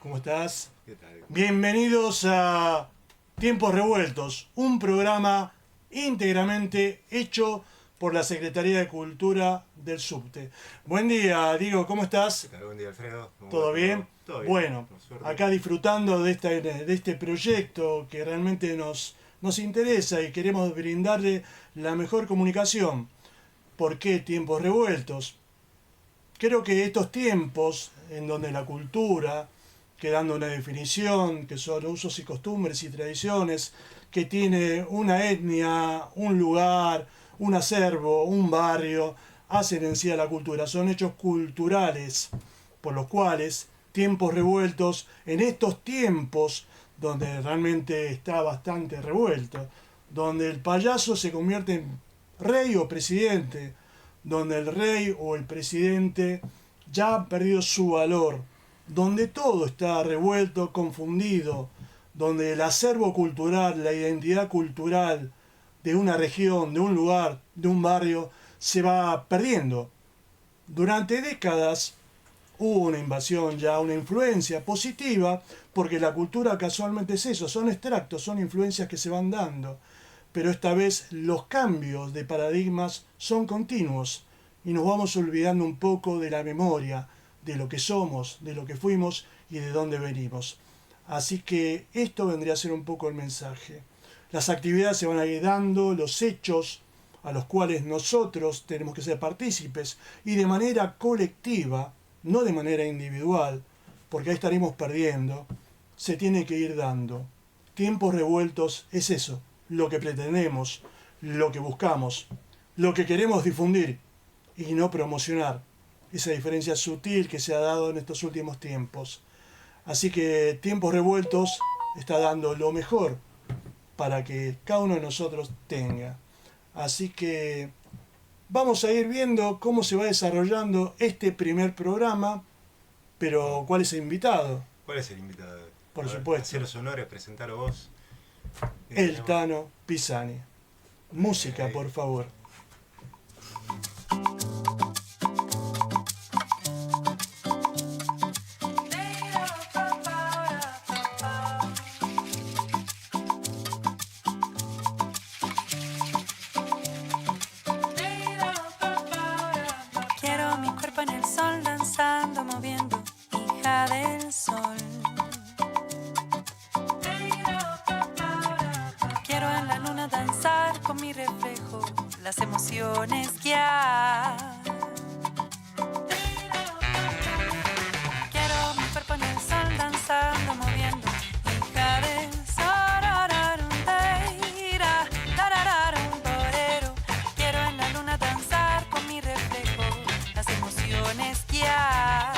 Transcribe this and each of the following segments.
¿Cómo estás? ¿Qué tal? Bienvenidos a Tiempos Revueltos, un programa íntegramente hecho por la Secretaría de Cultura del Subte. Buen día, Diego, ¿cómo estás? ¿Qué tal? Buen día, Alfredo. ¿Cómo ¿Todo va bien? Todo bien, Bueno, por suerte. acá disfrutando de este proyecto que realmente nos interesa y queremos brindarle la mejor comunicación. ¿Por qué Tiempos Revueltos? Creo que estos tiempos en donde la cultura, que dando una definición, que son usos y costumbres y tradiciones, que tiene una etnia, un lugar, un acervo, un barrio, hacen en sí a la cultura. Son hechos culturales por los cuales tiempos revueltos, en estos tiempos donde realmente está bastante revuelto, donde el payaso se convierte en rey o presidente, donde el rey o el presidente ya ha perdido su valor, donde todo está revuelto, confundido, donde el acervo cultural, la identidad cultural de una región, de un lugar, de un barrio, se va perdiendo. Durante décadas hubo una invasión ya, una influencia positiva, porque la cultura casualmente es eso, son extractos, son influencias que se van dando. Pero esta vez los cambios de paradigmas son continuos y nos vamos olvidando un poco de la memoria, de lo que somos, de lo que fuimos y de dónde venimos. Así que esto vendría a ser un poco el mensaje. Las actividades se van a ir dando, los hechos a los cuales nosotros tenemos que ser partícipes y de manera colectiva, no de manera individual, porque ahí estaremos perdiendo, se tiene que ir dando. Tiempos revueltos es eso, lo que pretendemos, lo que buscamos, lo que queremos difundir y no promocionar. Esa diferencia sutil que se ha dado en estos últimos tiempos. Así que Tiempos Revueltos está dando lo mejor para que cada uno de nosotros tenga. Así que vamos a ir viendo cómo se va desarrollando este primer programa, pero ¿cuál es el invitado? ¿Cuál es el invitado? Por A ver, supuesto. hacer los honores, presentaros vos. El Tano Pisani. Música, por favor. Quiero mi cuerpo en el sol danzando, moviendo, hija del sol. Quiero en la luna danzar con mi reflejo, las emociones guiar. Quiero mi cuerpo en el sol danzando, moviendo, hija del sol. Quiero en la luna danzar con mi reflejo, las emociones guiar.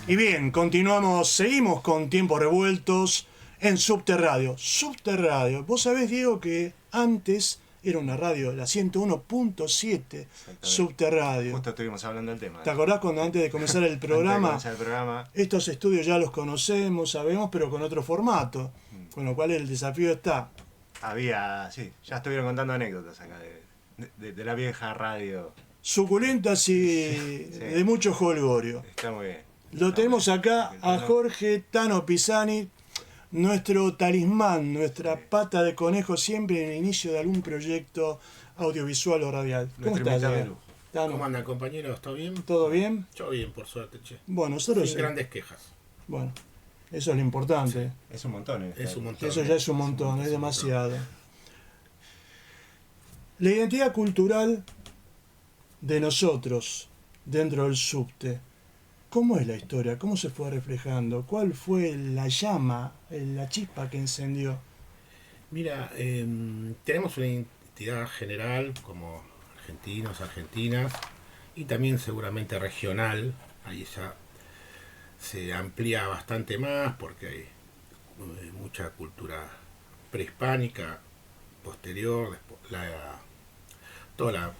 Y bien, seguimos con Tiempos Revueltos en Subterradio. Subterradio, vos sabés, Diego, que antes era una radio, la 101.7 Subterradio. Justo estuvimos hablando del tema. ¿Te acordás cuando antes de comenzar el programa? Antes de comenzar el programa. Estos estudios ya los conocemos, sabemos, pero con otro formato. Con lo cual el desafío está. Sí, ya estuvieron contando anécdotas acá de la vieja radio. Suculentas y Sí. de mucho jolgorio. Está muy bien. Lo tenemos acá a Jorge Tano Pisani, nuestro talismán, nuestra pata de conejo siempre en el inicio de algún proyecto audiovisual o radial. ¿Cómo Nuestro estás, invitado de Diego? lujo. Tano, ¿Cómo andan, compañeros? ¿Todo bien? ¿todo bien? Yo bien, por suerte, che. Bueno, nosotros... Sin grandes quejas. Bueno, eso es lo importante. Es un montón. Es un montón. Eso ya es un montón, es demasiado. La identidad cultural de nosotros dentro del subte. ¿Cómo es la historia? ¿Cómo se fue reflejando? ¿Cuál fue la llama, la chispa que encendió? Mira, tenemos una identidad general como argentinos, argentinas, y también seguramente regional. Ahí ya se amplía bastante más porque hay mucha cultura prehispánica, posterior, toda la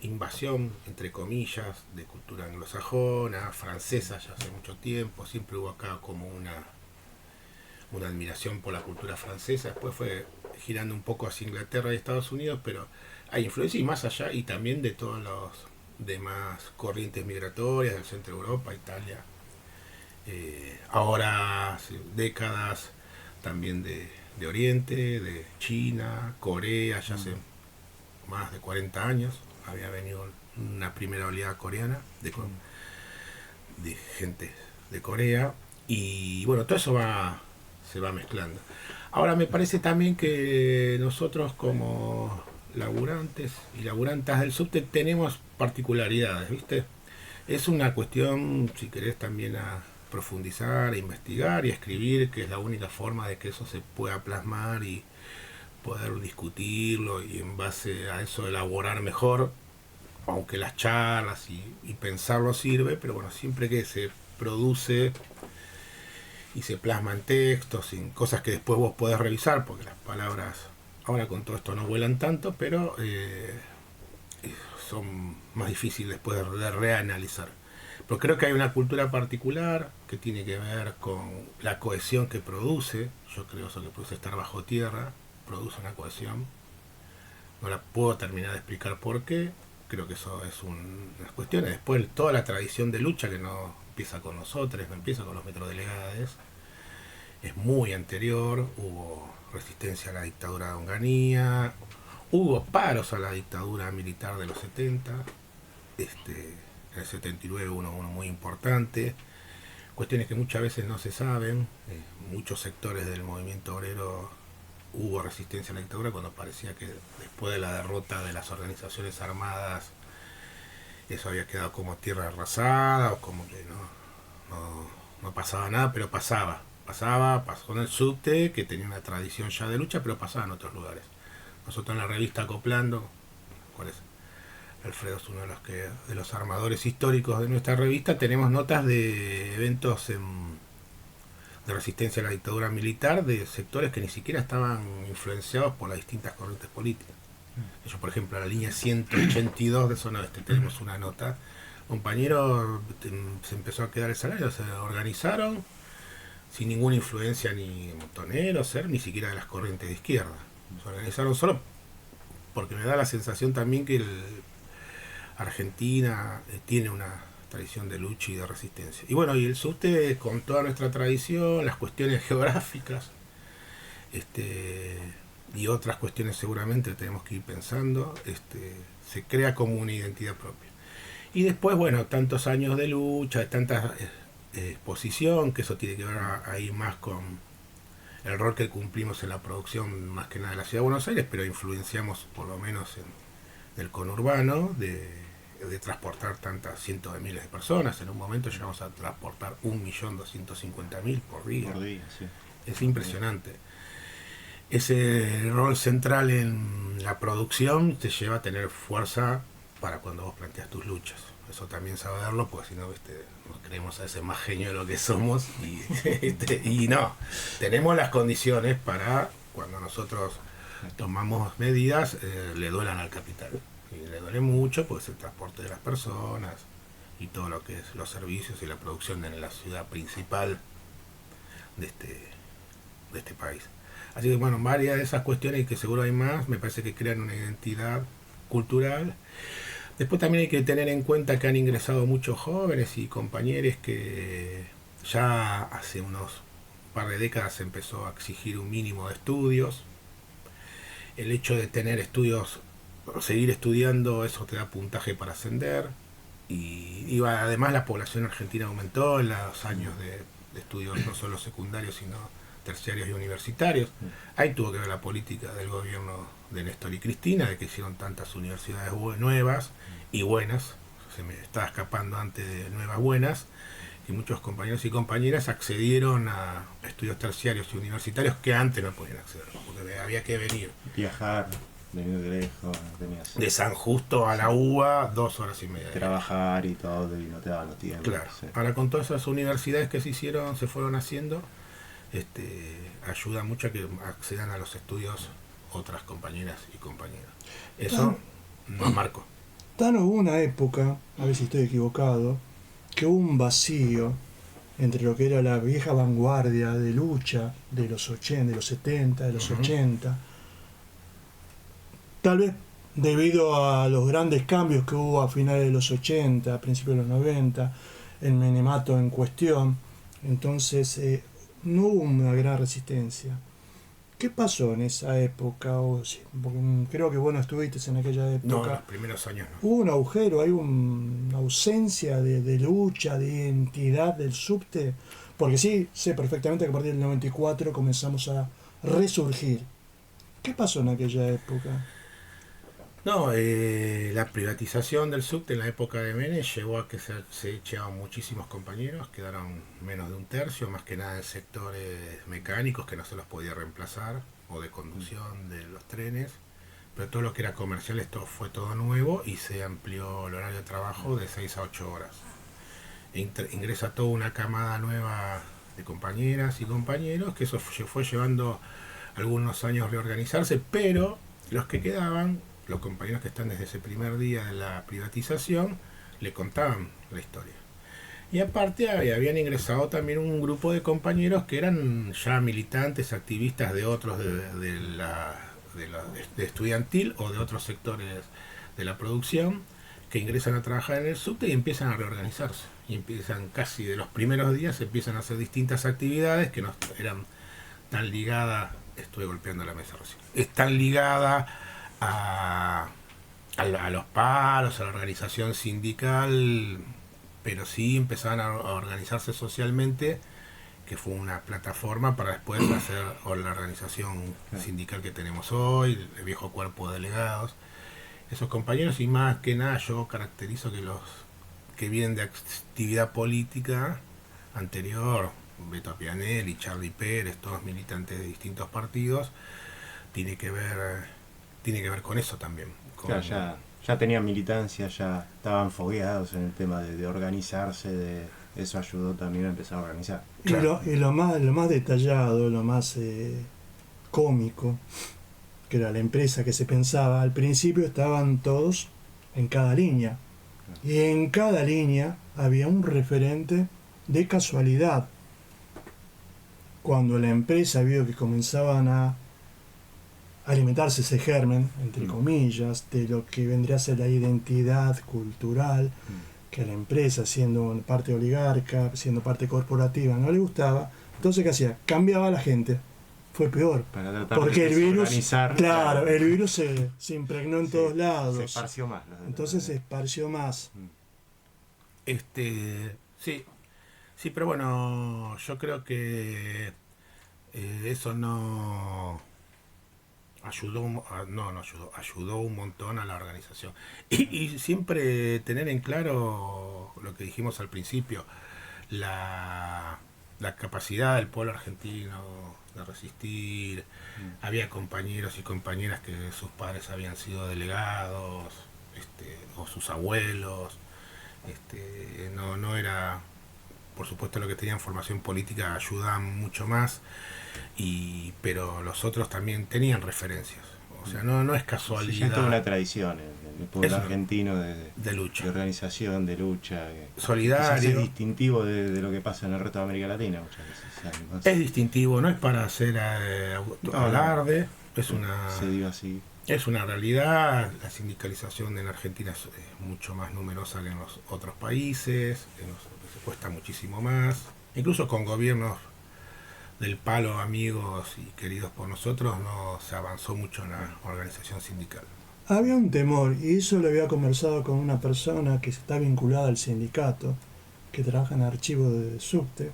invasión, entre comillas, de cultura anglosajona, francesa ya hace mucho tiempo, siempre hubo acá como una admiración por la cultura francesa, después fue girando un poco hacia Inglaterra y Estados Unidos, pero hay influencia y más allá, y también de todas las demás corrientes migratorias del centro de Europa, Italia, ahora hace décadas también de Oriente, de China, Corea, ya hace más de 40 años había venido una primera oleada coreana de gente de Corea, y bueno, todo eso se va mezclando. Ahora me parece también que nosotros como laburantes y laburantas del subte tenemos particularidades, ¿viste? Es una cuestión, si querés, también a profundizar, a investigar y a escribir, que es la única forma de que eso se pueda plasmar y poder discutirlo y en base a eso elaborar mejor, aunque las charlas y pensarlo sirve, pero bueno, siempre que se produce y se plasma en textos, en cosas que después vos podés revisar, porque las palabras ahora con todo esto no vuelan tanto, pero son más difíciles después de reanalizar. Pero creo que hay una cultura particular que tiene que ver con la cohesión que produce. Yo creo eso que produce estar bajo tierra, produce una cohesión. No la puedo terminar de explicar por qué. Creo que eso es unas cuestiones. Después toda la tradición de lucha que no empieza con nosotros, no empieza con los metrodelegados, es muy anterior. Hubo resistencia a la dictadura de Onganía, hubo paros a la dictadura militar de los 70, en el 79 hubo uno muy importante, cuestiones que muchas veces no se saben. Muchos sectores del movimiento obrero hubo resistencia a la dictadura cuando parecía que después de la derrota de las organizaciones armadas eso había quedado como tierra arrasada, o como que no pasaba nada, pero pasó en el subte, que tenía una tradición ya de lucha, pero pasaba en otros lugares. Nosotros en la revista Acoplando, ¿cuál es? Alfredo es uno de los armadores históricos de nuestra revista, tenemos notas de eventos de resistencia a la dictadura militar de sectores que ni siquiera estaban influenciados por las distintas corrientes políticas. Ellos, por ejemplo, a la línea 182 de zona oeste tenemos una nota. Compañero se empezó a quedar el salario, se organizaron sin ninguna influencia ni montoneros, ni siquiera de las corrientes de izquierda. Se organizaron solo porque me da la sensación también que Argentina tiene una tradición de lucha y de resistencia. Y bueno, y el subte, con toda nuestra tradición, las cuestiones geográficas, y otras cuestiones seguramente tenemos que ir pensando, se crea como una identidad propia. Y después, bueno, tantos años de lucha, tanta exposición, que eso tiene que ver ahí más con el rol que cumplimos en la producción, más que nada de la Ciudad de Buenos Aires, pero influenciamos por lo menos en el conurbano, de transportar tantas cientos de miles de personas. En un momento llegamos a transportar 1.250.000 por día. Sí. Es impresionante. Ese rol central en la producción te lleva a tener fuerza para cuando vos planteas tus luchas. eso también saberlo, porque si no, nos creemos a ese más genio de lo que somos y no, tenemos las condiciones para cuando nosotros tomamos medidas, le duelan al capital. Y le duele mucho porque es el transporte de las personas y todo lo que es los servicios y la producción en la ciudad principal de este país. Así que bueno, varias de esas cuestiones, y que seguro hay más, me parece que crean una identidad cultural. Después también hay que tener en cuenta que han ingresado muchos jóvenes y compañeros que ya hace unos par de décadas se empezó a exigir un mínimo de estudios. El hecho de tener estudios, seguir estudiando, eso te da puntaje para ascender. Y además la población argentina aumentó en los años de estudios no solo secundarios, sino terciarios y universitarios. Ahí tuvo que ver la política del gobierno de Néstor y Cristina, de que hicieron tantas universidades nuevas y buenas, se me estaba escapando antes de nuevas buenas, y muchos compañeros y compañeras accedieron a estudios terciarios y universitarios que antes no podían acceder, porque había que venir. Viajar, venir de lejos, tenías de San Justo a la UBA, 2 horas y media. trabajar y todo, y no te daban los tiempos. Claro. Sí. Ahora con todas esas universidades que se fueron haciendo, ayuda mucho a que accedan a los estudios otras compañeras y compañeros. Eso nos marcó. Tan hubo una época, a ver si estoy equivocado, que hubo un vacío entre lo que era la vieja vanguardia de lucha de los 80, de los 70, de los 80. Tal vez debido a los grandes cambios que hubo a finales de los 80, a principios de los 90, el menemato en cuestión. Entonces no hubo una gran resistencia. ¿Qué pasó en esa época? Porque creo que vos no estuviste en aquella época. No, los primeros años no. ¿Hubo un agujero, hay una ausencia de lucha, de identidad del subte? Porque sí, sé perfectamente que a partir del 94 comenzamos a resurgir. ¿Qué pasó en aquella época? No, la privatización del subte en la época de Menem llevó a que se echaban muchísimos compañeros, quedaron menos de un tercio, más que nada en sectores mecánicos que no se los podía reemplazar, o de conducción de los trenes, pero todo lo que era comercial, esto fue todo nuevo y se amplió el horario de trabajo de 6 a 8 horas. Ingresa toda una camada nueva de compañeras y compañeros, que eso fue llevando algunos años a reorganizarse, pero los que quedaban, los compañeros que están desde ese primer día de la privatización, le contaban la historia. Y aparte habían ingresado también un grupo de compañeros que eran ya militantes, activistas de otros de estudiantil o de otros sectores de la producción, que ingresan a trabajar en el subte y empiezan a reorganizarse. Y empiezan casi de los primeros días, empiezan a hacer distintas actividades que no eran tan ligadas, estuve golpeando la mesa recién, están ligadas a los paros, a la organización sindical, pero sí empezaban a organizarse socialmente, que fue una plataforma para después hacer la organización sindical que tenemos hoy, el viejo cuerpo de delegados. Esos compañeros, y más que nada yo caracterizo que los que vienen de actividad política anterior, Beto Pianelli, Charlie Pérez, todos militantes de distintos partidos, tiene que ver con eso también. Claro, ya tenían militancia, ya estaban fogueados en el tema de organizarse, eso ayudó también a empezar a organizar. Claro. Y lo más detallado, lo más cómico, que era la empresa que se pensaba, al principio estaban todos en cada línea. Y en cada línea había un referente de casualidad. Cuando la empresa vio que comenzaban a alimentarse ese germen, entre comillas, de lo que vendría a ser la identidad cultural, que a la empresa, siendo parte oligarca, siendo parte corporativa, no le gustaba, entonces ¿qué hacía? Cambiaba a la gente. Fue peor. Porque el virus, claro, el virus se impregnó en todos lados. Se esparció más. Entonces se esparció más. Sí, pero bueno, yo creo que eso ayudó un montón a la organización. Y siempre tener en claro lo que dijimos al principio, la capacidad del pueblo argentino de resistir. Había compañeros y compañeras que sus padres habían sido delegados, o sus abuelos, No era, por supuesto, lo que tenían formación política ayudaban mucho más, pero los otros también tenían referencias. O sea, no es Sí, casualidad. ya es toda una tradición, el pueblo argentino de lucha, de organización, de lucha, solidario. quizás es distintivo de lo que pasa en el resto de América Latina muchas veces. Además, Es distintivo, no es para hacer alarde, se dio así. es una realidad. La sindicalización en Argentina es mucho más numerosa que en los otros países, se cuesta muchísimo más, incluso con gobiernos del palo, amigos y queridos por nosotros, no se avanzó mucho en la organización sindical. Había un temor, y eso lo había conversado con una persona que está vinculada al sindicato, que trabaja en archivo de subte.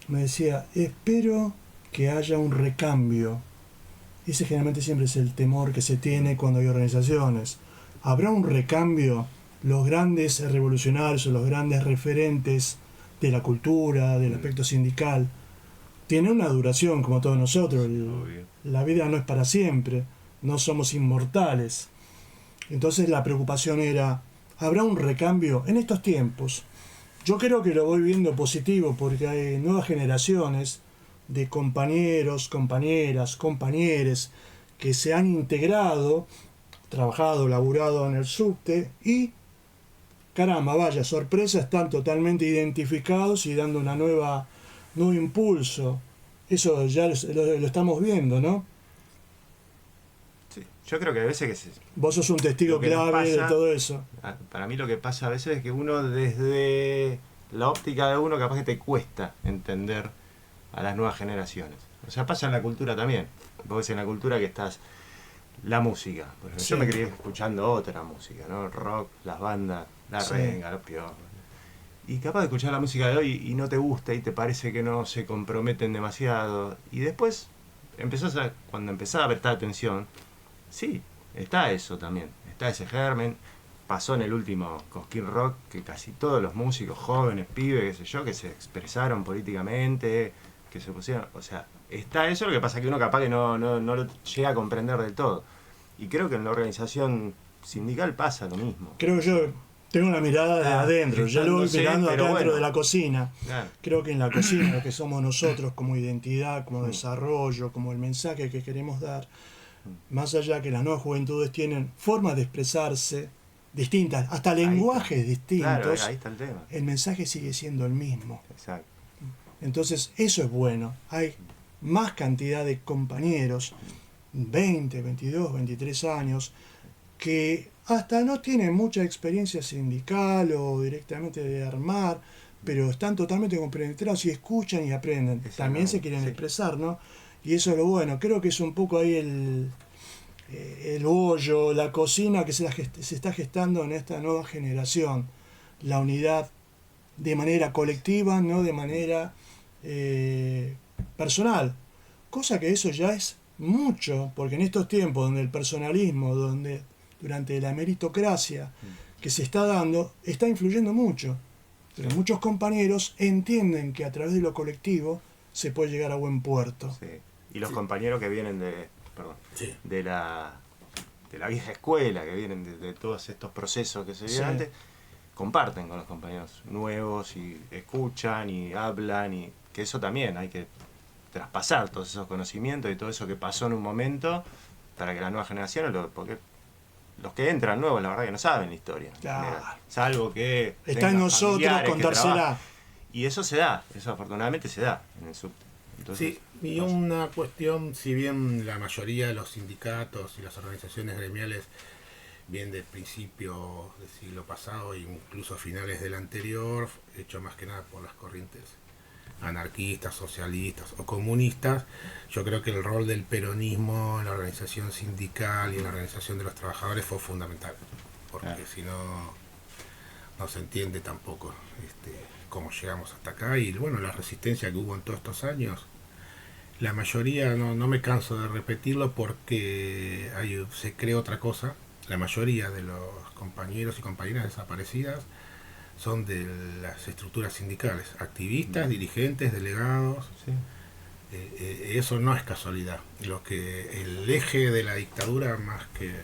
Me decía, espero que haya un recambio. Ese generalmente siempre es el temor que se tiene cuando hay organizaciones. ¿Habrá un recambio? Los grandes revolucionarios o los grandes referentes de la cultura, del aspecto sindical, tienen una duración como todos nosotros. La vida no es para siempre, no somos inmortales. Entonces la preocupación era, ¿habrá un recambio en estos tiempos? Yo creo que lo voy viendo positivo porque hay nuevas generaciones de compañeros, compañeras, compañeres que se han integrado, trabajado, laburado en el subte y, caramba, vaya sorpresa, están totalmente identificados y dando una nuevo impulso. Eso ya lo estamos viendo, ¿no? Sí, yo creo que a veces Vos sos un testigo clave de todo eso. para mí lo que pasa a veces es que uno desde la óptica de uno capaz que te cuesta entender a las nuevas generaciones. O sea, pasa en la cultura también. Vos ves en la cultura que estás la música. Por ejemplo, Sí. yo me crié escuchando otra música, ¿no? El rock, las bandas, la Sí. renga, los piojos. Y capaz de escuchar la música de hoy y no te gusta y te parece que no se comprometen demasiado. Y después cuando empezás a prestar atención, sí, está eso también. Está ese germen. Pasó en el último Cosquín Rock que casi todos los músicos jóvenes, pibes, qué sé yo, que se expresaron políticamente, que se pusieron, o sea, está eso, lo que pasa es que uno capaz que no lo llega a comprender del todo. Y creo que en la organización sindical pasa lo mismo. Creo que yo tengo una mirada de adentro, yo lo voy gestándose, mirando acá pero dentro bueno. de la cocina. Claro. Creo que en la cocina, lo que somos nosotros como identidad, como desarrollo, como el mensaje que queremos dar, más allá que las nuevas juventudes tienen formas de expresarse distintas, hasta lenguajes distintos, Claro, ahí está el tema. el mensaje sigue siendo el mismo. Exacto. Entonces eso es bueno. Hay más cantidad de compañeros, 20, 22, 23 años, que hasta no tienen mucha experiencia sindical o directamente de armar, pero están totalmente compenetrados y escuchan y aprenden. También se quieren expresar, ¿no? Y eso es lo bueno. Creo que es un poco ahí el bollo, la cocina que se está gestando en esta nueva generación. La unidad de manera colectiva, no de manera personal. Cosa que eso ya es mucho, porque en estos tiempos donde el personalismo, durante la meritocracia que se está dando, está influyendo mucho. Pero muchos compañeros entienden que a través de lo colectivo se puede llegar a buen puerto. Sí. Y los compañeros que vienen Sí. de la vieja escuela, que vienen de todos estos procesos que se dieron antes, comparten con los compañeros nuevos y escuchan y hablan, y que eso también hay que traspasar todos esos conocimientos y todo eso que pasó en un momento para que las nuevas generaciones, porque los que entran nuevos la verdad que no saben la historia, Claro. en general. Salvo que Está tengan en nosotros familiares que contársela. trabajan. Y eso se da, eso afortunadamente se da en el subte. Entonces, Sí, y una cuestión, si bien la mayoría de los sindicatos y las organizaciones gremiales vienen del principio del siglo pasado e incluso a finales del anterior, hecho más que nada por las corrientes anarquistas, socialistas o comunistas, yo creo que el rol del peronismo en la organización sindical y en la organización de los trabajadores fue fundamental, porque si no se entiende tampoco cómo llegamos hasta acá. Y bueno, la resistencia que hubo en todos estos años, la mayoría, no me canso de repetirlo porque se cree otra cosa. La mayoría de los compañeros y compañeras desaparecidas son de las estructuras sindicales, activistas, dirigentes, delegados. sí. Eso no es casualidad. El eje de la dictadura, más que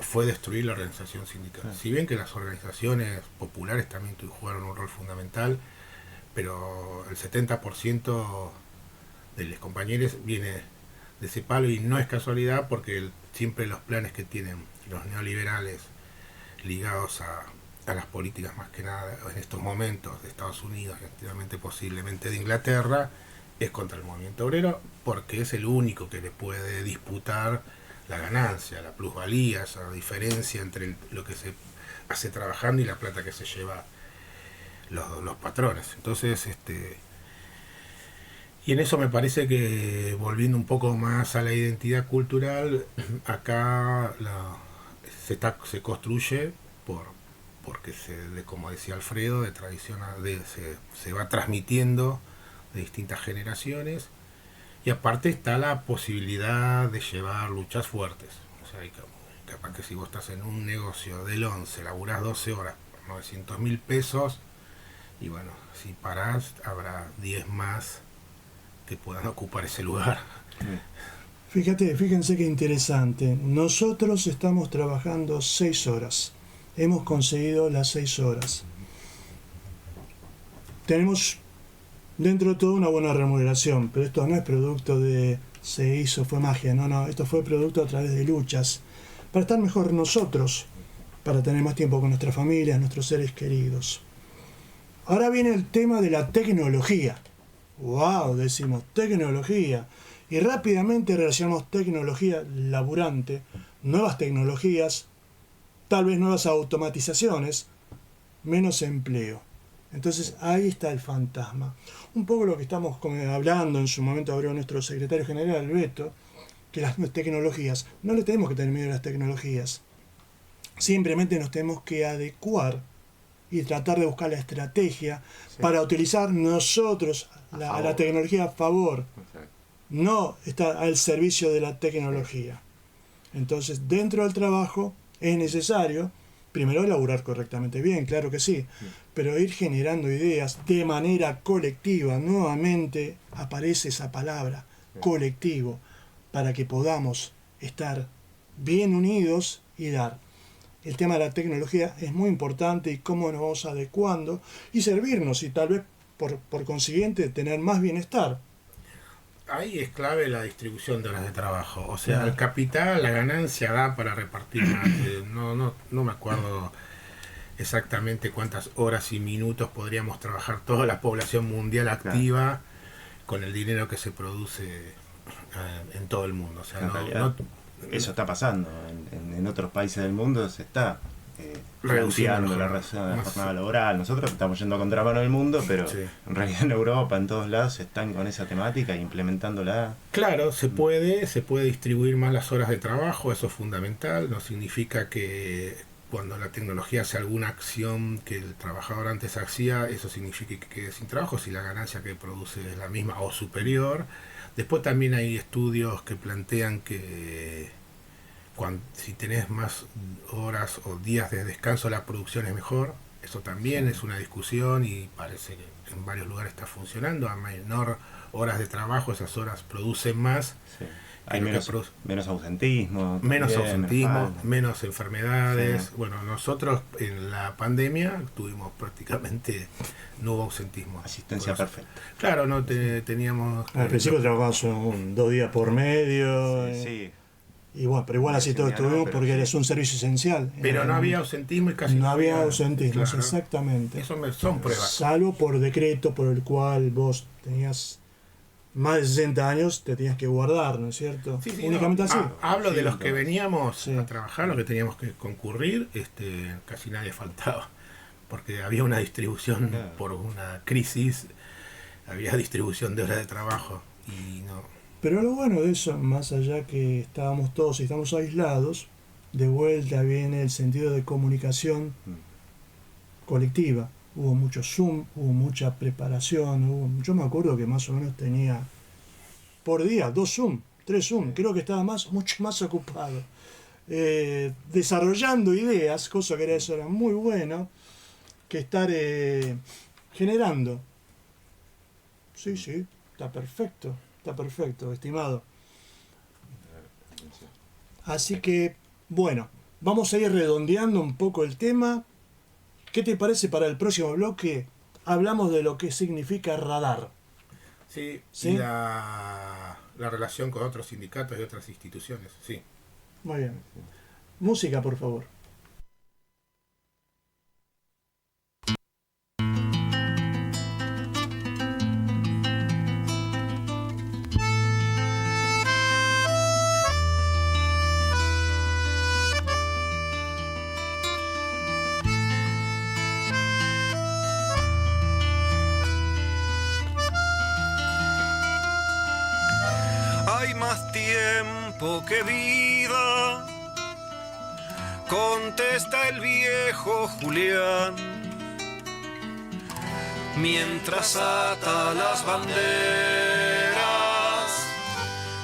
fue destruir la organización sindical. Claro. Si bien que las organizaciones populares también jugaron un rol fundamental, pero el 70% de los compañeros viene de ese palo, y no es casualidad porque siempre los planes que tienen los neoliberales ligados a las políticas más que nada en estos momentos de Estados Unidos y activamente posiblemente de Inglaterra es contra el movimiento obrero, porque es el único que le puede disputar la ganancia, la plusvalía, esa diferencia entre lo que se hace trabajando y la plata que se lleva los patrones. Entonces, y en eso me parece que, volviendo un poco más a la identidad cultural, acá se construye porque como decía Alfredo, de tradición se va transmitiendo de distintas generaciones, y aparte está la posibilidad de llevar luchas fuertes. O sea, capaz que si vos estás en un negocio del 11, laburás 12 horas por 900.000 pesos, y bueno, si parás habrá 10 más que puedan ocupar ese lugar. Fíjense qué interesante. Nosotros estamos trabajando 6 horas. Hemos conseguido las 6 horas. Tenemos dentro de todo una buena remuneración, pero esto no es producto de se hizo, fue magia, no, esto fue producto a través de luchas, para estar mejor nosotros, para tener más tiempo con nuestras familias, nuestros seres queridos. Ahora viene el tema de la tecnología. ¡Wow! Decimos tecnología. Y rápidamente relacionamos tecnología laburante, nuevas tecnologías, tal vez nuevas automatizaciones, menos empleo. Entonces ahí está el fantasma. Un poco lo que estamos hablando, en su momento habló nuestro secretario general, Beto, que las tecnologías, no le tenemos que tener miedo a las tecnologías. Simplemente nos tenemos que adecuar y tratar de buscar la estrategia para utilizar nosotros a la tecnología a favor. Exacto. No está al servicio de la tecnología. Entonces, dentro del trabajo es necesario, primero, elaborar correctamente bien, claro que sí, pero ir generando ideas de manera colectiva. Nuevamente aparece esa palabra, colectivo, para que podamos estar bien unidos y dar. El tema de la tecnología es muy importante, y cómo nos vamos adecuando y servirnos, y tal vez por consiguiente tener más bienestar. Ahí es clave la distribución de horas de trabajo. O sea, el capital, la ganancia da para repartir más. No me acuerdo exactamente cuántas horas y minutos podríamos trabajar toda la población mundial activa con el dinero que se produce en todo el mundo. O sea, eso está pasando. En otros países del mundo se está reduciendo la jornada laboral. Nosotros estamos yendo a contramano del mundo, pero en realidad en Europa, en todos lados, están con esa temática e implementándola. Claro, se puede distribuir más las horas de trabajo, eso es fundamental. No significa que cuando la tecnología hace alguna acción que el trabajador antes hacía, eso significa que quede sin trabajo, si la ganancia que produce es la misma o superior. Después también hay estudios que plantean que si tenés más horas o días de descanso, la producción es mejor. Eso también es una discusión, y parece que en varios lugares está funcionando. A menor horas de trabajo, esas horas producen más. Sí. Hay menos ausentismo. Menos enfermedades. Sí. Bueno, nosotros en la pandemia tuvimos prácticamente, no hubo ausentismo. Asistencia perfecta. Claro, no teníamos... Al principio trabajamos 2 días por medio. Sí. Y bueno, pero igual así todo estuvimos porque eres un servicio esencial. Pero no había ausentismo y casi no había ausentismo, claro. Exactamente. Eso son pruebas. Salvo por decreto por el cual vos tenías más de 60 años, te tenías que guardar, ¿no es cierto? Sí, únicamente así. Hablo de los que veníamos a trabajar, los que teníamos que concurrir, casi nadie faltaba, porque había una distribución por una crisis, había distribución de horas de trabajo y no. Pero lo bueno de eso, más allá que estábamos todos y estamos aislados, de vuelta viene el sentido de comunicación colectiva. Hubo mucho Zoom, hubo mucha preparación, yo me acuerdo que más o menos tenía por día 2 Zoom, 3 Zoom, creo que estaba mucho más ocupado desarrollando ideas, cosa que eso era muy bueno, que estar generando. Sí, está perfecto, estimado. Así que, bueno, Vamos a ir redondeando un poco el tema. ¿Qué te parece para el próximo bloque? Hablamos de lo que significa radar. Sí, ¿Sí? y la relación con otros sindicatos y otras instituciones, sí. Muy bien. Música, por favor. Hay más tiempo que vida, contesta el viejo Julián, mientras ata las banderas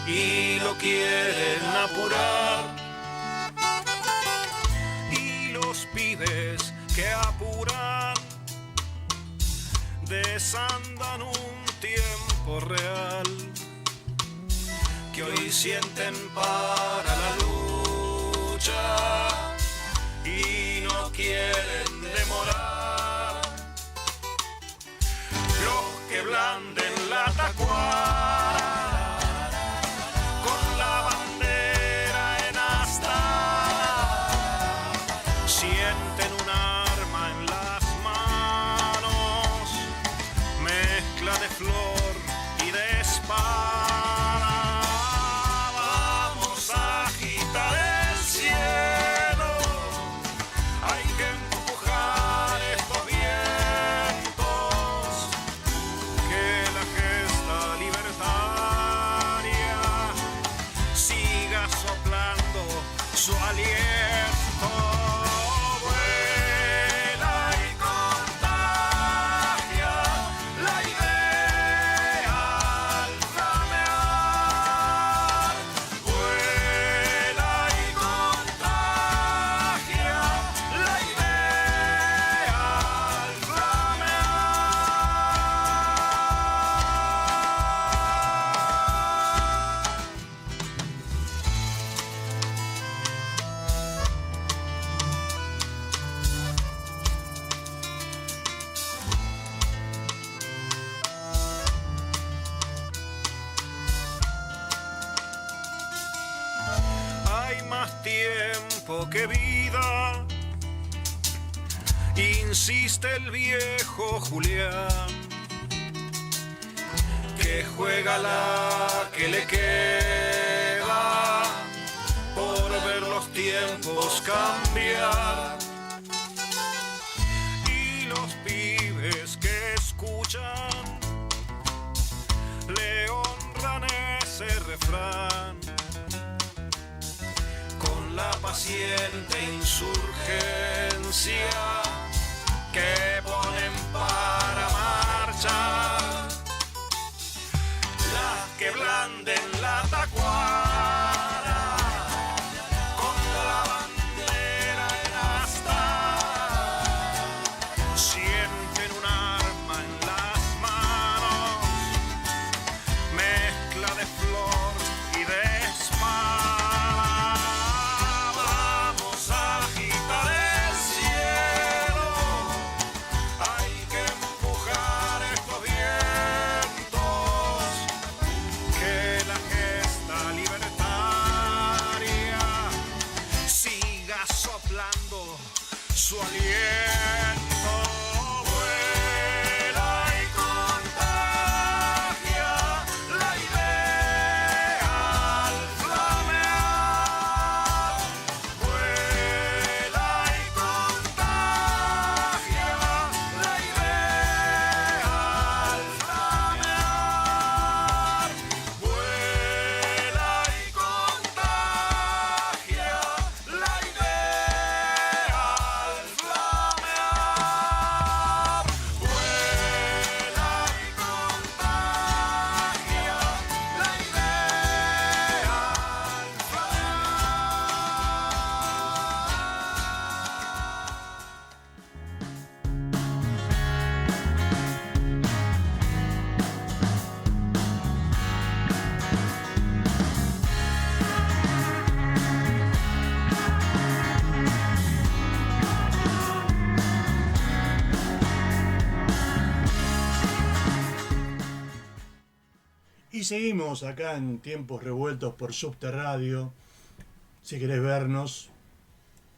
y lo quieren apurar. Y los pibes que apuran desandan un tiempo real que hoy sienten para la lucha y no quieren demorar. Los que blanden la tacuara con la bandera en asta sienten un arma en las manos, mezcla de flor y de espada. Su aliento vuela y contagia la idea al flamear. Vuela y contagia la idea al Hay más tiempo que vida, insiste el viejo Julián, que juega la que le queda por ver los tiempos cambiar. Y los pibes que escuchan le honran ese refrán con la paciente insurgencia que ponen para marchar. Las que blanden la tacuara con la bandera en asta sienten un arma en las manos, mezcla de flor y de espada. Vamos a agitar el cielo, hay Y seguimos acá en Tiempos Revueltos por Subte Radio. Si querés vernos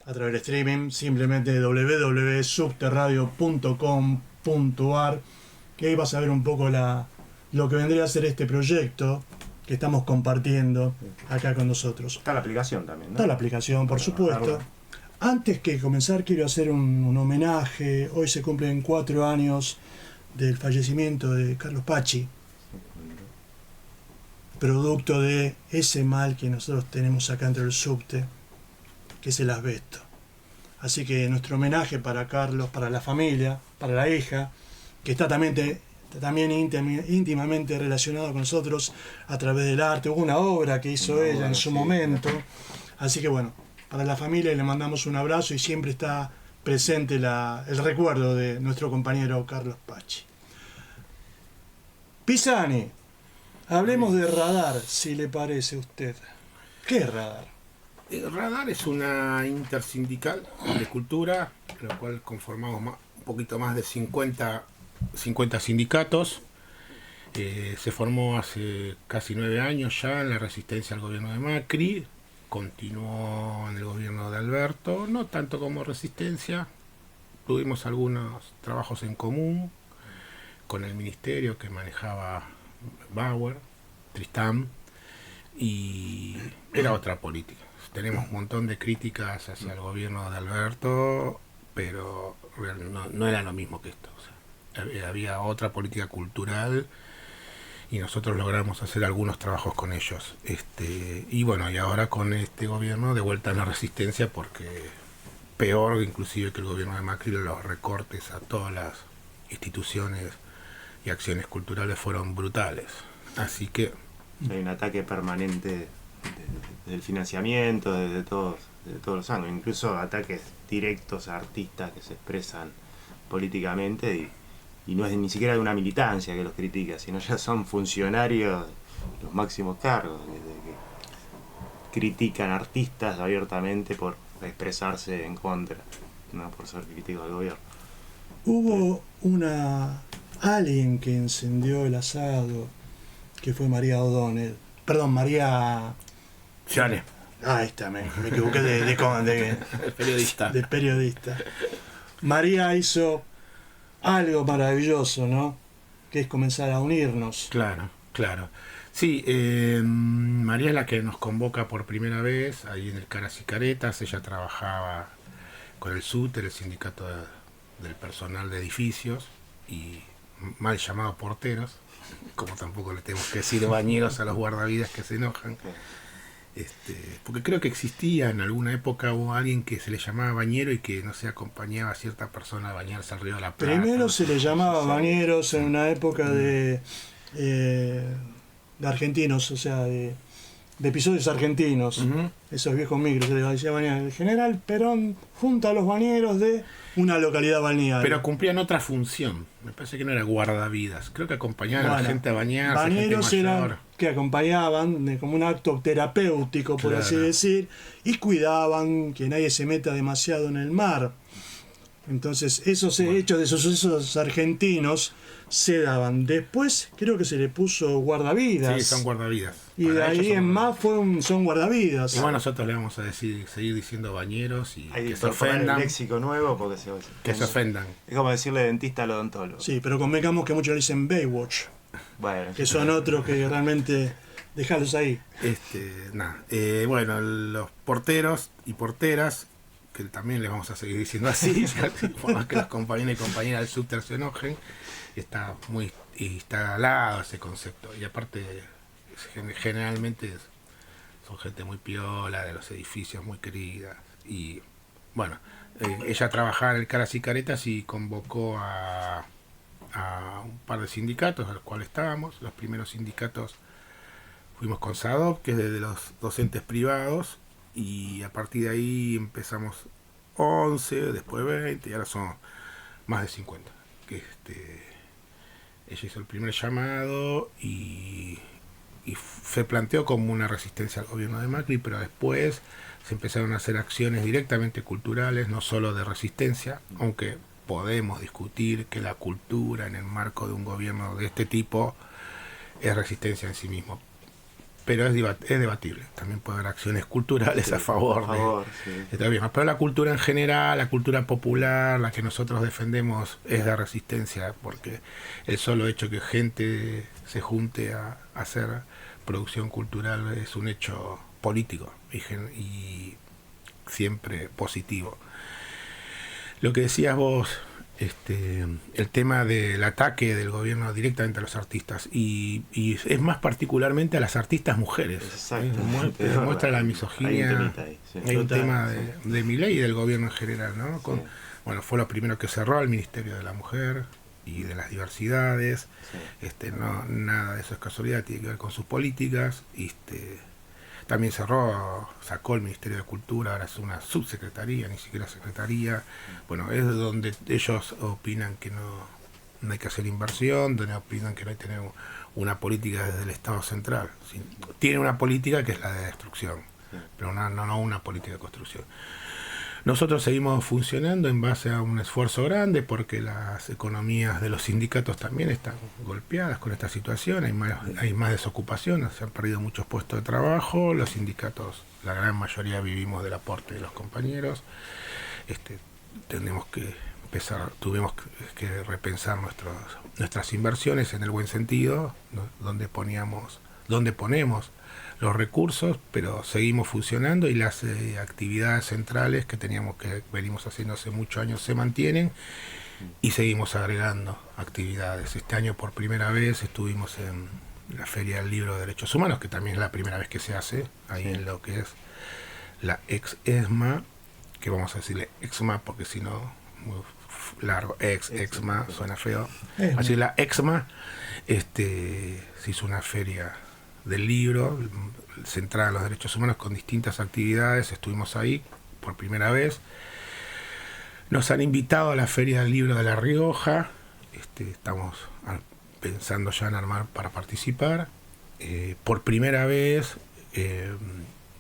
a través de streaming, simplemente www.subterradio.com.ar, que ahí vas a ver un poco lo que vendría a ser este proyecto que estamos compartiendo acá con nosotros. Está la aplicación también, ¿no? Está la aplicación, por supuesto. Antes que comenzar, quiero hacer un homenaje. Hoy se cumplen 4 años del fallecimiento de Carlos Pachi, producto de ese mal que nosotros tenemos acá dentro del subte, que es el asbesto. Así que nuestro homenaje para Carlos, para la familia, para la hija, que está también íntimamente relacionado con nosotros a través del arte. Hubo una obra que hizo ella en su momento. Así que bueno, para la familia le mandamos un abrazo y siempre está presente el recuerdo de nuestro compañero Carlos Pachi. Pisani, hablemos de Radar, si le parece a usted. ¿Qué es Radar? Radar es una intersindical de cultura, la cual conformamos un poquito más de 50 sindicatos. Se formó hace casi 9 años ya en la resistencia al gobierno de Macri. Continuó en el gobierno de Alberto, no tanto como resistencia. Tuvimos algunos trabajos en común con el ministerio que manejaba Bauer, Tristán, y era otra política. Tenemos un montón de críticas hacia el gobierno de Alberto, pero no era lo mismo que esto. O sea, había otra política cultural y nosotros logramos hacer algunos trabajos con ellos. Y bueno, y ahora con este gobierno de vuelta en la resistencia, porque peor inclusive que el gobierno de Macri, los recortes a todas las instituciones y acciones culturales fueron brutales. Así que hay un ataque permanente del financiamiento, de todos los ángulos, incluso ataques directos a artistas que se expresan políticamente y no es ni siquiera de una militancia que los critica, sino ya son funcionarios, los máximos cargos, que critican artistas abiertamente por expresarse en contra, no por ser críticos del gobierno. Hubo alguien que encendió el asado, que fue María O'Donnell. Perdón, María... Chane. Ahí está, me equivoqué de periodista. De periodista. María hizo algo maravilloso, ¿no? Que es comenzar a unirnos. Claro. Sí, María es la que nos convoca por primera vez ahí en el Caras y Caretas. Ella trabajaba con el SUTE, el sindicato del personal de edificios, y mal llamados porteros, como tampoco le tenemos que decir bañeros a los guardavidas que se enojan. Porque creo que existía en alguna época hubo alguien que se le llamaba bañero y que no se acompañaba a cierta persona a bañarse al río de la Plata. Primero se le llamaba bañeros en una época de argentinos, o sea, de episodios argentinos. Uh-huh. Esos viejos micros se les decía bañeros. El general Perón junta a los bañeros de una localidad balnearia. Pero cumplían otra función. Me parece que no era guardavidas. Creo que acompañaban a la gente a bañarse. Bañeros eran que acompañaban como un acto terapéutico, por así decir, y cuidaban que nadie se meta demasiado en el mar. Entonces, esos hechos de esos sucesos argentinos se daban. Después creo que se le puso guardavidas. Sí, son guardavidas. Y de ahí en más son guardavidas. Igual nosotros le vamos a seguir diciendo bañeros y hay que se ofendan. El léxico nuevo porque que se ofendan. Es como decirle dentista al odontólogo. Sí, pero convengamos que muchos le dicen Baywatch. Bueno, que son otros que realmente dejalos ahí. Bueno, los porteros y porteras, que también les vamos a seguir diciendo así, por más que los compañeros y compañeras del subter se enojen, está muy instalado ese concepto. Y aparte, generalmente son gente muy piola, de los edificios muy querida. Y bueno, ella trabajaba en el Caras y Caretas y convocó a un par de sindicatos a los cuales estábamos. Los primeros sindicatos fuimos con SADOP, que es de los docentes privados, y a partir de ahí empezamos 11, después 20, y ahora son más de 50. Ella hizo el primer llamado y se planteó como una resistencia al gobierno de Macri, pero después se empezaron a hacer acciones directamente culturales, no solo de resistencia, aunque podemos discutir que la cultura en el marco de un gobierno de este tipo es resistencia en sí mismo. Pero es debatible. También puede haber acciones culturales a favor de todo bien. Pero la cultura en general, la cultura popular, la que nosotros defendemos, es de resistencia, porque el solo hecho que gente se junte a hacer producción cultural es un hecho político y siempre positivo. Lo que decías vos, el tema del ataque del gobierno directamente a los artistas y es más particularmente a las artistas mujeres. Demuestra la misoginia. Hay un tema de Milei y del gobierno en general, ¿no? Bueno, fue lo primero que cerró el Ministerio de la Mujer y de las diversidades. No, nada de eso es casualidad, tiene que ver con sus políticas. También sacó el Ministerio de Cultura, ahora es una subsecretaría, ni siquiera secretaría. Bueno, es donde ellos opinan que no hay que hacer inversión, donde opinan que no hay que tener una política desde el Estado central. Tiene una política que es la de destrucción, pero no una política de construcción. Nosotros seguimos funcionando en base a un esfuerzo grande porque las economías de los sindicatos también están golpeadas con esta situación, hay más desocupación, se han perdido muchos puestos de trabajo, los sindicatos, la gran mayoría vivimos del aporte de los compañeros, tuvimos que repensar nuestras inversiones en el buen sentido, ¿no? donde ponemos los recursos, pero seguimos funcionando y las actividades centrales que venimos haciendo hace muchos años se mantienen y seguimos agregando actividades. Este año por primera vez estuvimos en la Feria del Libro de Derechos Humanos, que también es la primera vez que se hace ahí en lo que es la ex-ESMA, que vamos a decirle EXMA porque si no, muy largo, EXMA, suena feo. Así la EXMA, se hizo una feria del libro, centrada en los derechos humanos con distintas actividades, estuvimos ahí por primera vez. Nos han invitado a la Feria del Libro de La Rioja, estamos pensando ya en armar para participar. Por primera vez,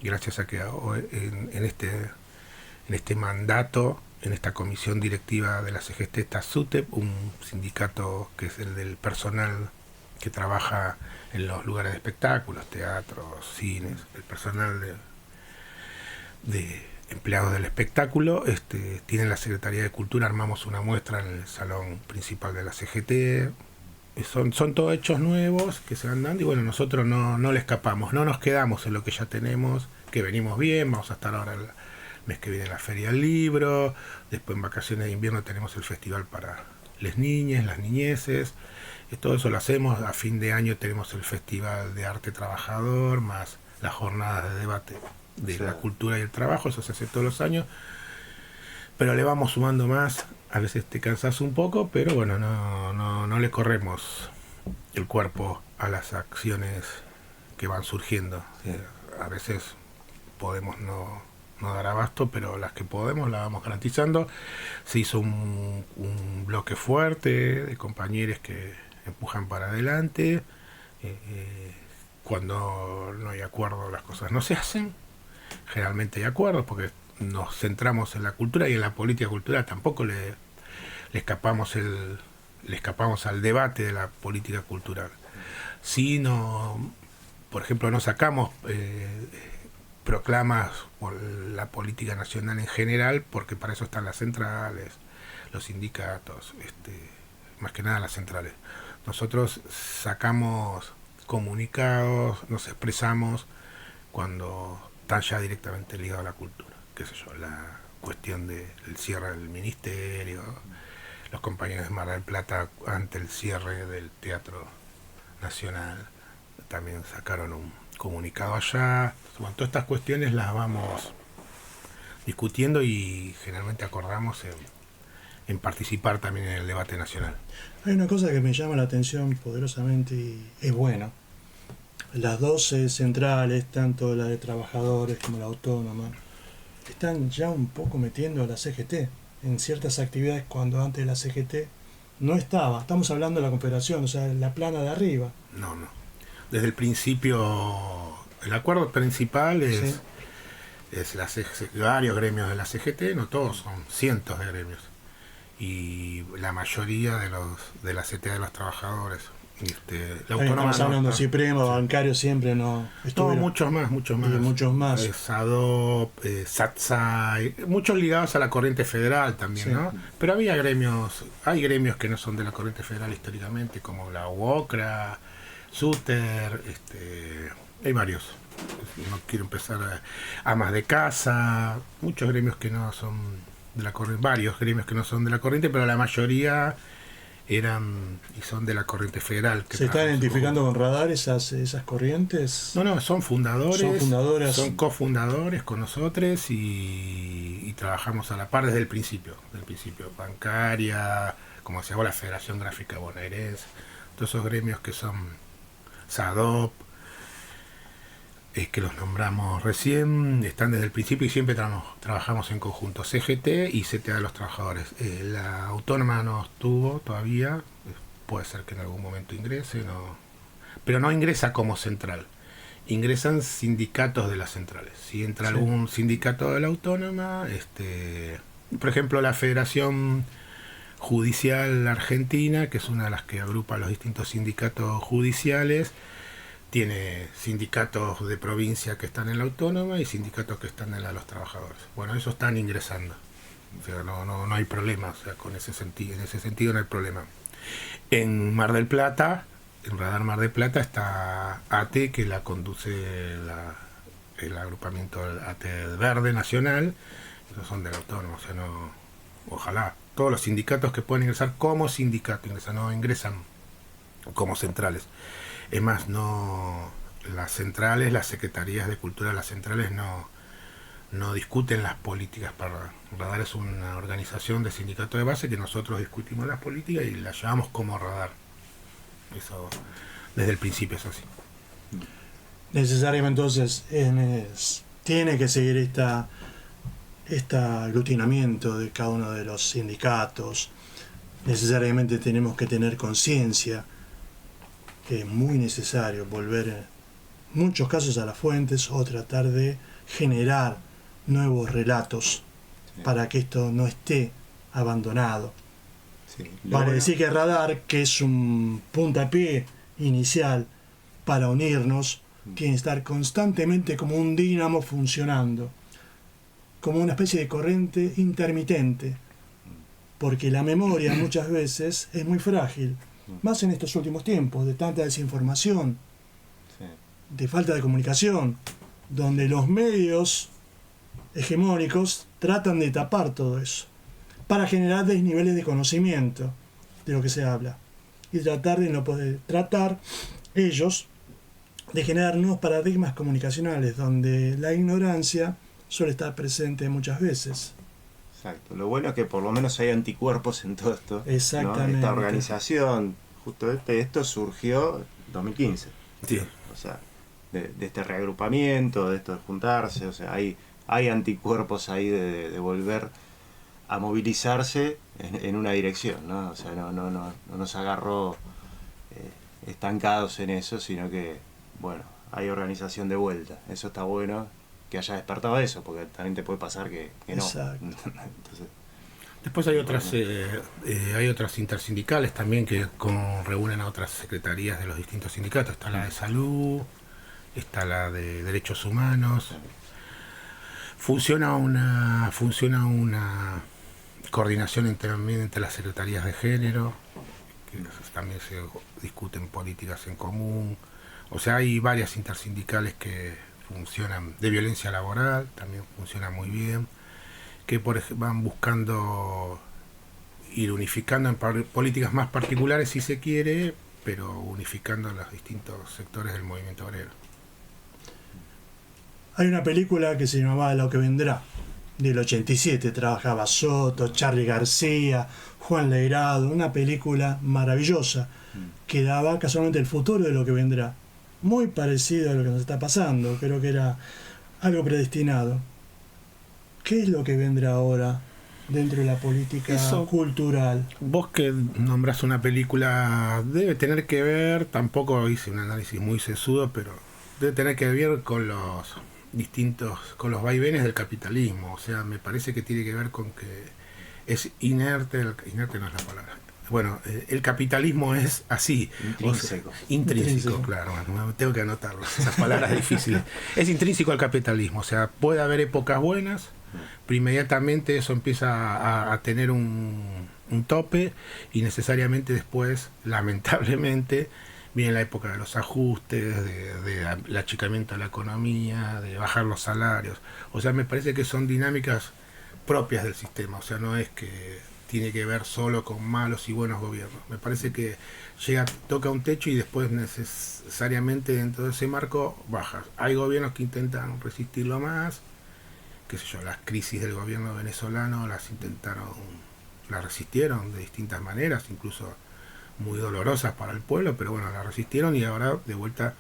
gracias a que en este mandato, en esta comisión directiva de la CGT está SUTEP, un sindicato que es el del personal que trabaja en los lugares de espectáculos, teatros, cines, el personal de empleados del espectáculo, tienen la Secretaría de Cultura, armamos una muestra en el salón principal de la CGT, son todos hechos nuevos que se van dando y bueno, nosotros no le escapamos, no nos quedamos en lo que ya tenemos, que venimos bien, vamos a estar ahora el mes que viene en la Feria del Libro, después en vacaciones de invierno tenemos el festival para las niñas, las niñeces. Todo eso lo hacemos, a fin de año tenemos el Festival de Arte Trabajador, más las jornadas de debate de la cultura y el trabajo, eso se hace todos los años, pero le vamos sumando más, a veces te cansas un poco, pero bueno, no le corremos el cuerpo a las acciones que van surgiendo. A veces podemos no dar abasto, pero las que podemos las vamos garantizando. Se hizo un bloque fuerte de compañeros que empujan para adelante. Cuando no hay acuerdo las cosas no se hacen, generalmente hay acuerdos porque nos centramos en la cultura y en la política cultural, tampoco le escapamos al debate de la política cultural. Si no, por ejemplo, no sacamos proclamas por la política nacional en general, porque para eso están las centrales, los sindicatos, más que nada las centrales. Nosotros sacamos comunicados, nos expresamos cuando están ya directamente ligados a la cultura. Qué sé yo, la cuestión del cierre del ministerio, los compañeros de Mar del Plata ante el cierre del Teatro Nacional también sacaron un comunicado allá. Bueno, todas estas cuestiones las vamos discutiendo y generalmente acordamos en participar también en el debate nacional. Hay una cosa que me llama la atención poderosamente y es bueno. Las 12 centrales, tanto la de trabajadores como la autónoma, están ya un poco metiendo a la CGT en ciertas actividades cuando antes la CGT no estaba. Estamos hablando de la Confederación, o sea, la plana de arriba. No. Desde el principio, el acuerdo principal es varios gremios de la CGT, no todos, son cientos de gremios. Y la mayoría de la CTA de los trabajadores La autónoma Estamos hablando de sí. Cipremo, bancario siempre no No, estuvieron. muchos más. Y muchos más. SADOP, SATSAI, muchos ligados a la corriente federal también, Sí. ¿no? Pero hay gremios que no son de la corriente federal históricamente, como la UOCRA, SUTER, hay varios. No quiero empezar amas de casa, muchos gremios que no son de la corriente, varios gremios que no son de la corriente, pero la mayoría eran y son de la corriente federal. Que ¿Se está trabajan en su identificando con radar esas corrientes? No, son fundadores, Son fundadoras. son cofundadores con nosotros y trabajamos a la par desde el principio, bancaria, como decía vos, la Federación Gráfica Bonaerense, todos esos gremios que son SADOP, que los nombramos recién, están desde el principio y siempre trabajamos en conjunto, CGT y CTA de los trabajadores. La autónoma no estuvo todavía, puede ser que en algún momento ingrese, pero no ingresa como central, ingresan sindicatos de las centrales. Si entra algún sindicato de la autónoma, por ejemplo la Federación Judicial Argentina, que es una de las que agrupa los distintos sindicatos judiciales, tiene sindicatos de provincia que están en la autónoma y sindicatos que están en la de los trabajadores. Bueno, esos están ingresando. O sea, no hay problema, o sea, en ese sentido no hay problema. En Mar del Plata, en Radar Mar del Plata, está ATE, que la conduce el agrupamiento ATE Verde Nacional, esos son de la autónoma, o sea, ojalá. Todos los sindicatos que pueden ingresar como sindicato no ingresan como centrales. Es más, las centrales, las secretarías de cultura de las centrales no discuten las políticas. Radar es una organización de sindicato de base que nosotros discutimos las políticas y las llevamos como Radar. Eso desde el principio es así. Necesariamente entonces tiene que seguir este aglutinamiento de cada uno de los sindicatos. Necesariamente tenemos que tener conciencia que es muy necesario volver en muchos casos a las fuentes o tratar de generar nuevos relatos para que esto no esté abandonado. Sí. Vale decir que Radar, que es un puntapié inicial para unirnos, tiene que estar constantemente como un dínamo funcionando, como una especie de corriente intermitente, porque la memoria muchas veces es muy frágil, más en estos últimos tiempos, de tanta desinformación, de falta de comunicación, donde los medios hegemónicos tratan de tapar todo eso, para generar desniveles de conocimiento de lo que se habla, y tratar ellos de generar nuevos paradigmas comunicacionales, donde la ignorancia suele estar presente muchas veces. Exacto. Lo bueno es que por lo menos hay anticuerpos en todo esto. Exactamente. ¿No? Esta organización, justo esto surgió en 2015. Sí. O sea, de este reagrupamiento, de esto de juntarse, o sea, hay anticuerpos ahí de volver a movilizarse en una dirección, ¿no? O sea, no nos agarró estancados en eso, sino que, bueno, hay organización de vuelta. Eso está bueno, que haya despertado eso, porque también te puede pasar que no. Exacto. Entonces, Después hay otras intersindicales también que reúnen a otras secretarías de los distintos sindicatos. Está la de salud, está la de derechos humanos. Funciona una coordinación también entre las secretarías de género, que también se discuten políticas en común. O sea, hay varias intersindicales que funcionan, de violencia laboral, también funciona muy bien, que van buscando ir unificando en políticas más particulares si se quiere, pero unificando los distintos sectores del movimiento obrero. Hay una película que se llamaba Lo que vendrá, del 87, trabajaba Soto, Charly García, Juan Leirado, una película maravillosa que daba casualmente el futuro de lo que vendrá, muy parecido a lo que nos está pasando, creo que era algo predestinado. ¿Qué es lo que vendrá ahora dentro de la política cultural? Vos que nombrás una película, debe tener que ver, tampoco hice un análisis muy sesudo, pero debe tener que ver con los vaivenes del capitalismo. O sea, me parece que tiene que ver con que es inerte no es la palabra, Bueno, el capitalismo es así. Intrínseco. Intrínseco, claro. Bueno, tengo que anotarlo, esas palabras difíciles. Es intrínseco al capitalismo, o sea, puede haber épocas buenas, pero inmediatamente eso empieza a tener un tope y necesariamente después, lamentablemente, viene la época de los ajustes, del achicamiento de la economía, de bajar los salarios. O sea, me parece que son dinámicas propias del sistema, o sea, no es que tiene que ver solo con malos y buenos gobiernos. Me parece que toca un techo y después necesariamente dentro de ese marco baja. Hay gobiernos que intentan resistirlo más, qué sé yo, las crisis del gobierno venezolano las resistieron de distintas maneras, incluso muy dolorosas para el pueblo, pero bueno, las resistieron y ahora de vuelta,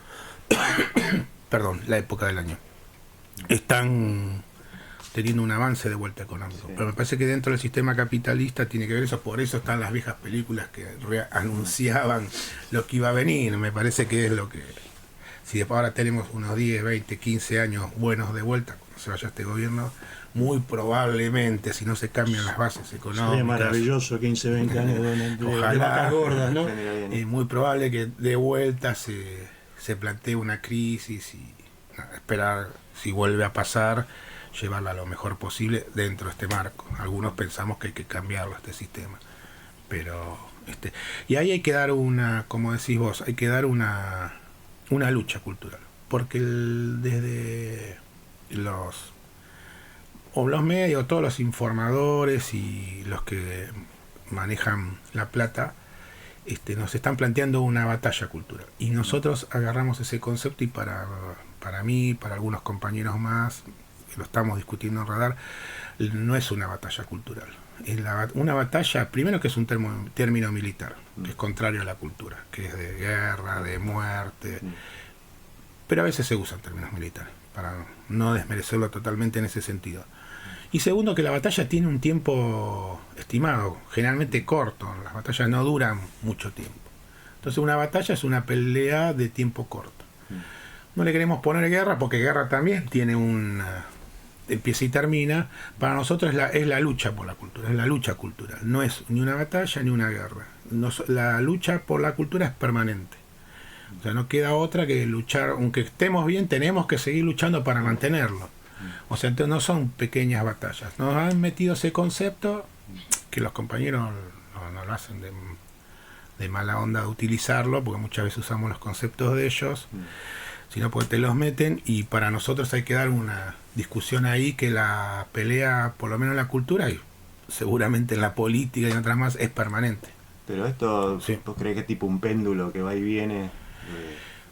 perdón, la época del año. Están teniendo un avance de vuelta económico. Sí. Pero me parece que dentro del sistema capitalista tiene que ver eso, por eso están las viejas películas que anunciaban lo que iba a venir. Me parece que es lo que, si después ahora tenemos unos 10, 20, 15 años buenos de vuelta, cuando se vaya este gobierno, muy probablemente, si no se cambian las bases económicas. Sería maravilloso 15, 20 años de vacas gordas, ¿no? Muy probable que de vuelta se plantee una crisis y esperar, si vuelve a pasar, llevarla lo mejor posible dentro de este marco. Algunos pensamos que hay que cambiarlo, este sistema. Pero y ahí hay que dar como decís vos, hay que dar una lucha cultural. Porque desde los medios, todos los informadores y los que manejan la plata, nos están planteando una batalla cultural. Y nosotros agarramos ese concepto y para mí, para algunos compañeros más, lo estamos discutiendo en Radar, no es una batalla cultural. Es una batalla, primero que es un término militar, que es contrario a la cultura, que es de guerra, de muerte, pero a veces se usan términos militares, para no desmerecerlo totalmente en ese sentido. Y segundo, que la batalla tiene un tiempo estimado, generalmente corto, las batallas no duran mucho tiempo. Entonces una batalla es una pelea de tiempo corto. No le queremos poner guerra, porque guerra también tiene empieza y termina. Para nosotros es la lucha por la cultura, es la lucha cultural. No es ni una batalla ni una guerra. La lucha por la cultura es permanente. O sea, no queda otra que luchar, aunque estemos bien, tenemos que seguir luchando para mantenerlo. O sea, entonces no son pequeñas batallas. Nos han metido ese concepto, que los compañeros no lo hacen de mala onda de utilizarlo, porque muchas veces usamos los conceptos de ellos, sino porque te los meten, y para nosotros hay que dar una discusión ahí, que la pelea, por lo menos en la cultura y seguramente en la política y en otras más, es permanente. Pero esto, sí. ¿Vos creés que es tipo un péndulo que va y viene?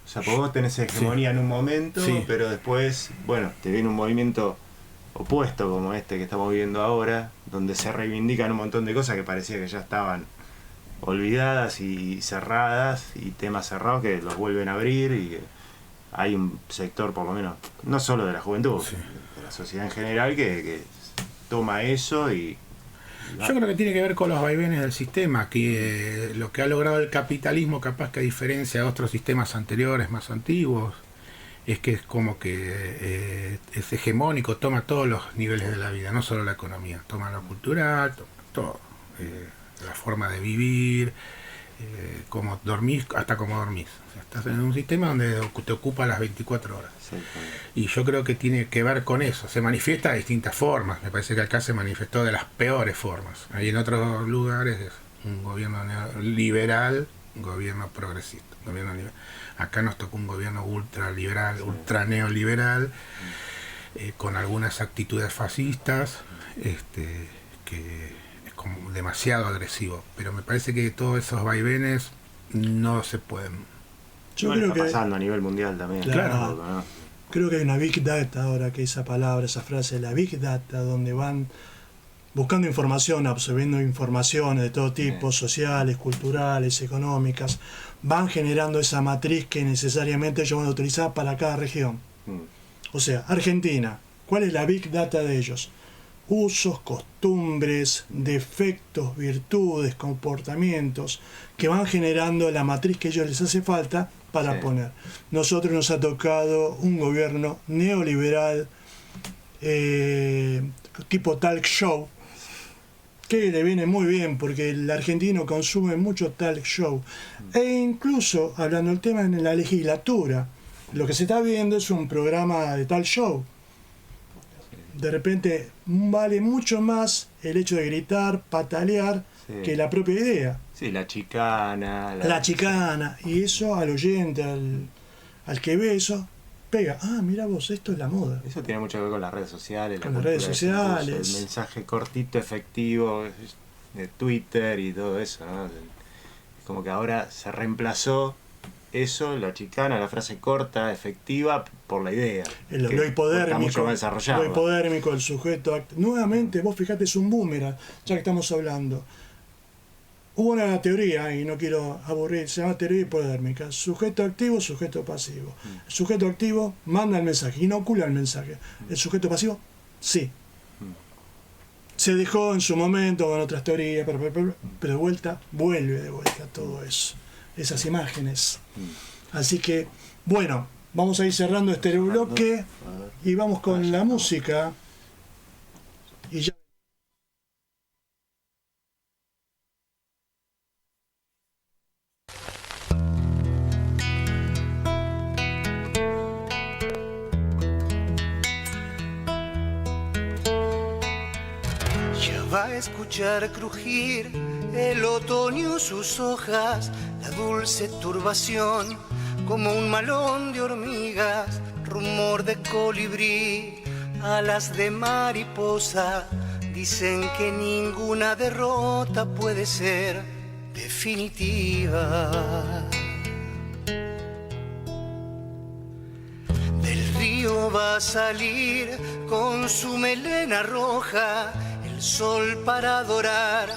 O sea, vos tenés hegemonía en un momento, pero después, bueno, te viene un movimiento opuesto como este que estamos viviendo ahora, donde se reivindican un montón de cosas que parecía que ya estaban olvidadas y cerradas, y temas cerrados que los vuelven a abrir, y que hay un sector, por lo menos, no solo de la juventud, de la sociedad en general, que toma eso y... Yo creo que tiene que ver con los vaivenes del sistema, que lo que ha logrado el capitalismo, capaz que a diferencia de otros sistemas anteriores, más antiguos, es que es como que es hegemónico, toma todos los niveles de la vida, no solo la economía, toma lo cultural, toma todo, la forma de vivir, cómo dormís, hasta cómo dormís. O sea, estás en un sistema donde te ocupa las 24 horas. Sí. Y yo creo que tiene que ver con eso. Se manifiesta de distintas formas. Me parece que acá se manifestó de las peores formas. Ahí en otros lugares es un gobierno liberal, un gobierno progresista. Acá nos tocó un gobierno ultraliberal, ultraneoliberal, con algunas actitudes fascistas, que como demasiado agresivo, pero me parece que todos esos vaivenes no se pueden. Yo creo está pasando a nivel mundial también. Claro. ¿no? Creo que hay una Big Data ahora, que esa palabra, esa frase, la Big Data, donde van buscando información, absorbiendo informaciones de todo tipo, sociales, culturales, económicas, van generando esa matriz que necesariamente ellos van a utilizar para cada región. O sea, Argentina, ¿cuál es la Big Data de ellos? Usos, costumbres, defectos, virtudes, comportamientos que van generando la matriz que a ellos les hace falta para poner. Nosotros nos ha tocado un gobierno neoliberal, tipo talk show, que le viene muy bien porque el argentino consume mucho talk show. E incluso, hablando del tema en la legislatura, lo que se está viendo es un programa de talk show. De repente vale mucho más el hecho de gritar, patalear, Sí. que la propia idea. Sí, la chicana. La chicana, y eso al oyente, al que ve eso, pega. Ah, mira vos, esto es la moda. Eso tiene mucho que ver con las redes sociales. Con la las redes cultura del sociales. discurso, el mensaje cortito, efectivo, de Twitter y todo eso, ¿no? Como que ahora se reemplazó eso, la chicana, la frase corta, efectiva, por la idea. Lo que está mucho hipodérmico, más desarrollado. lo hipodérmico, el sujeto. Nuevamente, vos fijate, es un boomerang, ya que estamos hablando. Hubo una teoría, y no quiero aburrir, se llama teoría hipodérmica. Sujeto activo, sujeto pasivo. El sujeto activo manda el mensaje, inocula el mensaje. El sujeto pasivo, sí. Se dejó en su momento con otras teorías, pero de vuelta, vuelve de vuelta todo eso. Esas imágenes. Así que, bueno, vamos a ir cerrando este bloque y vamos con la música. Y ya. Ya va a escuchar crujir el otoño sus hojas, la dulce turbación como un malón de hormigas, rumor de colibrí, alas de mariposa. Dicen que ninguna derrota puede ser definitiva. Del río va a salir con su melena roja el sol para adorar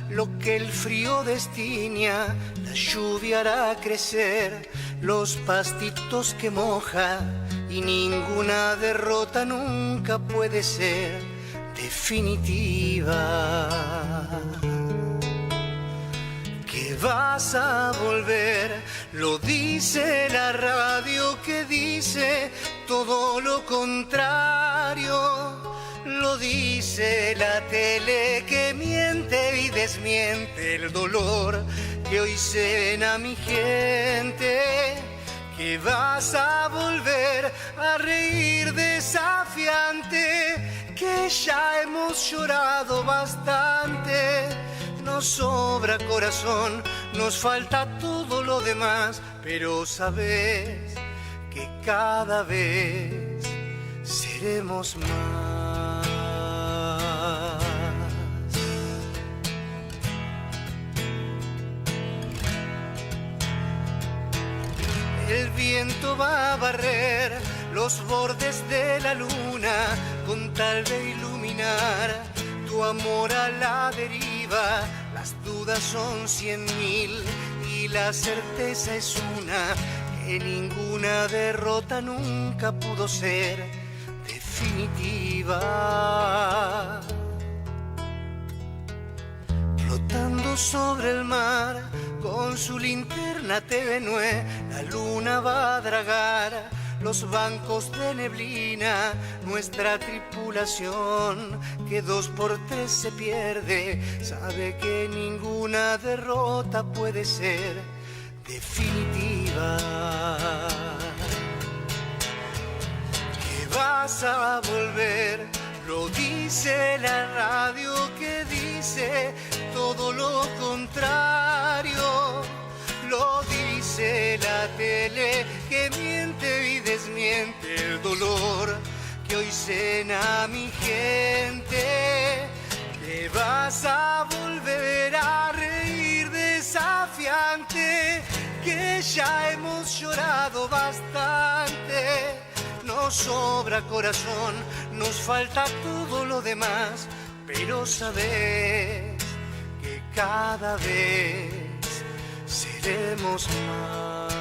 lo que el frío destina. La lluvia hará crecer los pastitos que moja y ninguna derrota nunca puede ser definitiva. Que vas a volver, lo dice la radio, que dice todo lo contrario. Lo dice la tele, que miente y desmiente el dolor que hoy cena mi gente. Que vas a volver a reír desafiante, que ya hemos llorado bastante. Nos sobra corazón, nos falta todo lo demás, pero sabes que cada vez seremos más. El viento va a barrer los bordes de la luna con tal de iluminar tu amor a la deriva. Las dudas son 100.000 y la certeza es una, que ninguna derrota nunca pudo ser definitiva. Flotando sobre el mar con su linterna tenue, la luna va a dragar los bancos de neblina. Nuestra tripulación, que 2 por 3 se pierde, sabe que ninguna derrota puede ser definitiva. Que vas a volver, lo dice la radio, que dice todo lo contrario. Lo dice la tele, que miente y desmiente el dolor que hoy cena mi gente. Que vas a volver a reír desafiante, que ya hemos llorado bastante. Nos sobra corazón, nos falta todo lo demás, pero sabes que cada vez seremos más.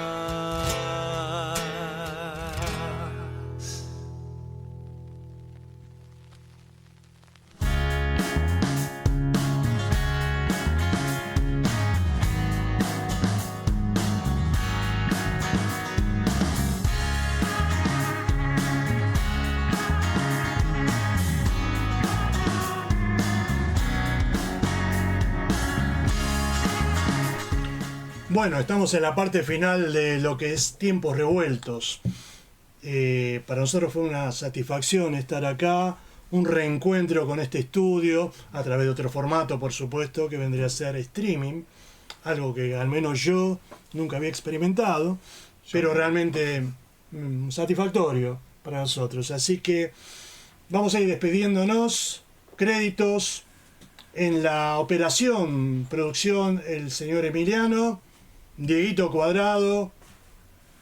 Bueno, estamos en la parte final de lo que es Tiempos Revueltos. Para nosotros fue una satisfacción estar acá, un reencuentro con este estudio, a través de otro formato, por supuesto, que vendría a ser streaming, algo que al menos yo nunca había experimentado, pero realmente satisfactorio para nosotros. Así que vamos a ir despidiéndonos. Créditos en la operación, producción, el señor Emiliano, Dieguito Cuadrado,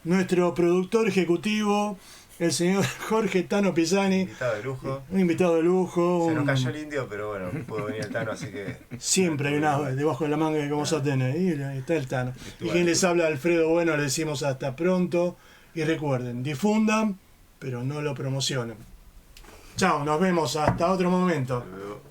nuestro productor ejecutivo, el señor Jorge Tano Pisani. Invitado de lujo. Un invitado de lujo. Se nos cayó el indio, pero bueno, pudo venir el Tano, así que... Siempre hay una debajo de la manga que vamos a tener. Y está el Tano. Y quien les habla, Alfredo Bueno, le decimos hasta pronto. Y recuerden, difundan, pero no lo promocionen. Chao, nos vemos hasta otro momento. Luego.